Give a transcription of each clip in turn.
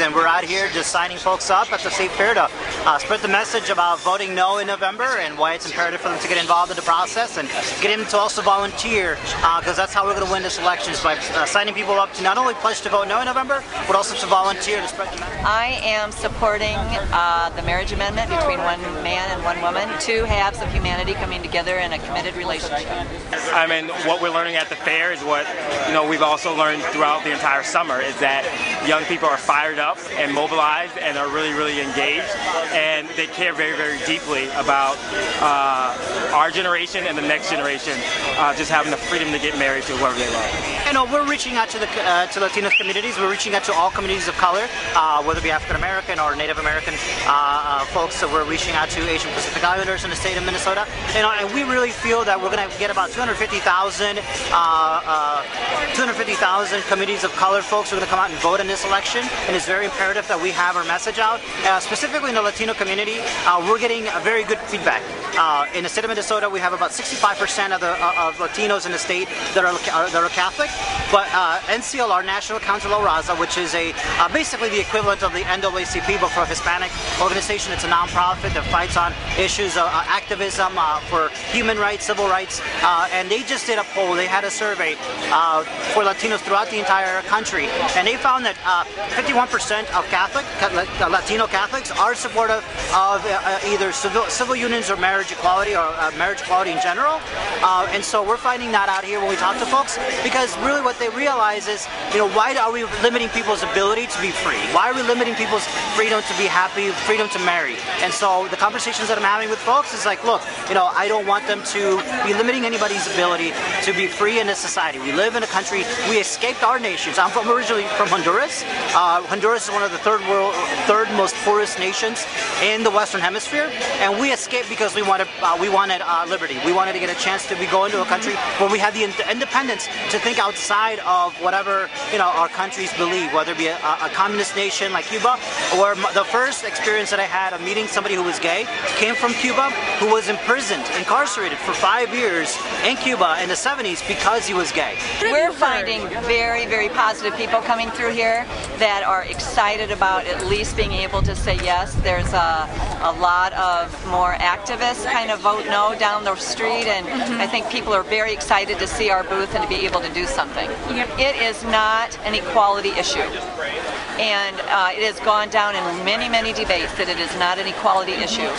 and we're out here just signing folks up at the state fair to spread the message about voting no in November and why it's imperative for them to get involved in the process and get them to also volunteer, because that's how we're going to win this election, is by signing people up to not only pledge to vote no in November, but also to volunteer to spread the message. I am supporting the marriage amendment between one man and one woman, two halves of humanity coming together in a committed relationship. I mean, what we're learning at the fair is what, you know, we've also learned throughout the entire summer, is that young people are fired up and mobilized and are really, really engaged, and they care very, very deeply about our generation and the next generation just having the freedom to get married to whoever they love. You know, we're reaching out to the Latino communities. We're reaching out to all communities of color, whether it be African American or Native American folks. So we're reaching out to Asian Pacific Islanders in the state of Minnesota. You know, and we really feel that we're going to get about 250,000 communities of color folks who are going to come out and vote in this election. And it's very imperative that we have our message out. Specifically in the Latino community, we're getting a very good feedback. In the state of Minnesota, we have about 65% of Latinos in the state that are Catholic. But NCLR, National Council La Raza, which is basically the equivalent of the NAACP, but for a Hispanic organization. It's a nonprofit that fights on issues of activism for human rights, civil rights, and they just did a poll. They had a survey for Latinos throughout the entire country, and they found that 51% of Latino Catholics are supportive of either civil unions or marriage equality, or marriage equality in general. And so we're finding that out here when we talk to folks, because really what they realize is, you know, why are we limiting people's ability to be free? Why are we limiting people's freedom to be happy, freedom to marry? And so the conversations that I'm having with folks is like, look, you know, I don't want them to be limiting anybody's ability to be free in this society. We live in a country, we escaped our nations. I'm originally from Honduras. Honduras is one of the third most poorest nations in the Western Hemisphere, and we escaped because we wanted liberty. We wanted to get a chance to go into a country where we had the independence to think outside of whatever, you know, our countries believe, whether it be a communist nation like Cuba, or the first experience that I had of meeting somebody who was gay came from Cuba, who was imprisoned, incarcerated for 5 years in Cuba in the 70s because he was gay. We're finding very, very positive people coming through here that are excited about at least being able to say yes. There's a lot of more activists kind of vote no down the street, and I think people are very excited to see our booth and to be able to do something. It is not an equality issue, and it has gone down in many, many debates that it is not an equality issue.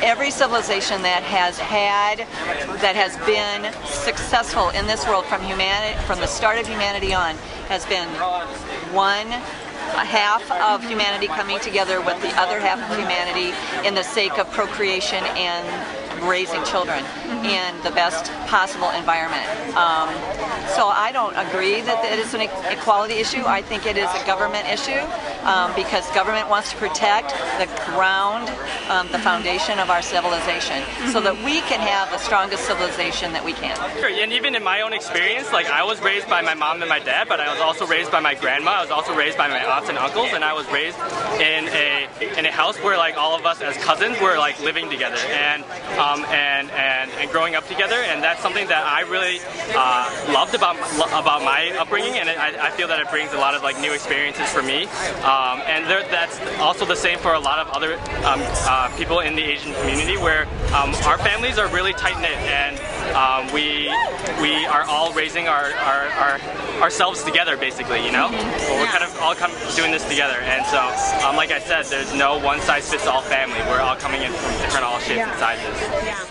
Every civilization that has been successful in this world from the start of humanity on, has been one half of humanity coming together with the other half of humanity in the sake of procreation and raising children in the best possible environment. So I don't agree that it is an equality issue. I think it is a government issue, because government wants to protect the ground, the foundation of our civilization, so that we can have the strongest civilization that we can. And even in my own experience, like, I was raised by my mom and my dad, but I was also raised by my grandma. I was also raised by my aunts and uncles, and I was raised in a house where, like, all of us as cousins were, like, living together and growing up together, and that's something that I really loved about my upbringing, and I feel that it brings a lot of, like, new experiences for me. And that's also the same for a lot of other people in the Asian community, where our families are really tight-knit, and we are all raising ourselves together, basically, you know? We're kind of all doing this together, and so, like I said, there's no one-size-fits-all family. We're all coming in from different all shapes and sizes.